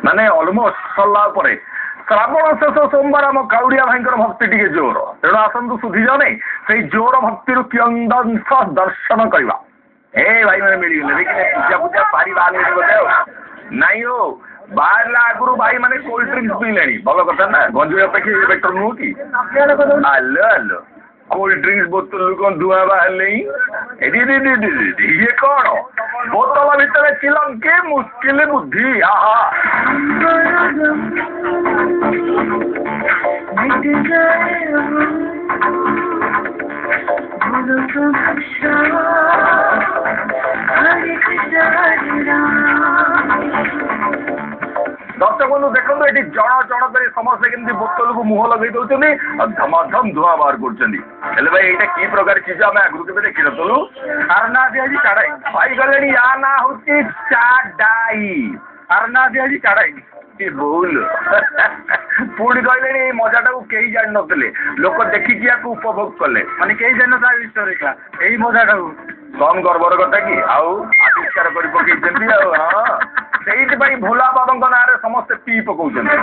ମାନେ ଅଲମୋଷ୍ଟ ସରିଲା ପରେ ଶ୍ରାବଣ ଶେଷ ସୋମବାର ଆମ କାଉଡ଼ିଆ ଭାଇଙ୍କର ଭକ୍ତି ଟିକେ ଜୋର, ତେଣୁ ଆସନ୍ତୁ ସୁଧିଯାଅ ନାହିଁ ସେଇ ଜୋର ଭକ୍ତିରୁ କିୟଦଂଶ ଦର୍ଶନ କରିବା। ଏ ଭାଇମାନେ ମିଳିଗଲେ ଦେଖିଲେ ପୂଜା ପୂଜା ପାରି ବାହାରିଲେ ବୋଧେ ଆଉ ନାଇଁ ଓ ବାହାରିଲା ଆଗରୁ ଭାଇମାନେ କୋଲ୍ଡ ଡ୍ରିଙ୍କ୍ସ ପିଇଲେଣି, ଭଲ କଥା ନା, ଗଞ୍ଜେଇ ଅପେକ୍ଷା ବେଟର ନୁହଁ କି? ଆଲୋ ଆଲୋ କୋଲ୍ଡ ଡ୍ରିଙ୍କ୍ସ ବୋତଲରୁ କଣ ଧୂଆଁ ବାହାରିଲେଇଁ? ଇଏ କଣ ବୋତଲ ଭିତରେ ଚିଲଙ୍କି ମୁସ୍କିଲ ବୁଦ୍ଧି। ଆହା ଦର୍ଶକ ବନ୍ଧୁ ଦେଖନ୍ତୁ ଏଠି ଜଣ ଜଣ କରି ସମସ୍ତେ କେମିତି ବୋତଲକୁ ମୁହଁ ଲଗେଇ ଦଉଛନ୍ତି ଆଉ ଧମାଧମ ଧୂଆଁ ବାହାର କରୁଛନ୍ତି। ହେଲେ ଭାଇ ଏଇଟା କି ପ୍ରକାର ଚିଜ ଆମେ ଆଗରୁ କେବେ ଦେଖିନଥିଲୁ। ଆର ନାଁ ଦିଆଯାଇଛି ଚାଡ଼ାଇ। ଭାଇ ଗଲେଣି ୟା ନାଁ ହଉଛି ଚାଡ଼ାଇ। ଆର ନାଁ ଦିଆଯାଇଛି ଚାଡ଼ାଇ। କି ଭୁଲ ପୁଣି କହିଲେଣି ଏଇ ମଜାଟାକୁ କେହି ଜାଣିନଥିଲେ, ଲୋକ ଦେଖିକି ୟାକୁ ଉପଭୋଗ କଲେ, ମାନେ କେହି ଜାଣିନ ତା ବିଷୟରେ ଏଇ ମଜାଟାକୁ। କମ ଗର୍ବର କଥା କି, ଆଉ ଆବିଷ୍କାର କରି ପକେଇଛନ୍ତି ଆଉ। ହଁ ସେଇଥିପାଇଁ ଭୋଲା ବାବାଙ୍କ ନାଁରେ ସମସ୍ତେ ପିଇ ପକଉଛନ୍ତି।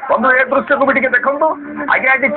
ବନ୍ଧୁ ଏ ଦୃଶ୍ୟକୁ ବି ଟିକେ ଦେଖନ୍ତୁ। ଆଜ୍ଞା ଏଠି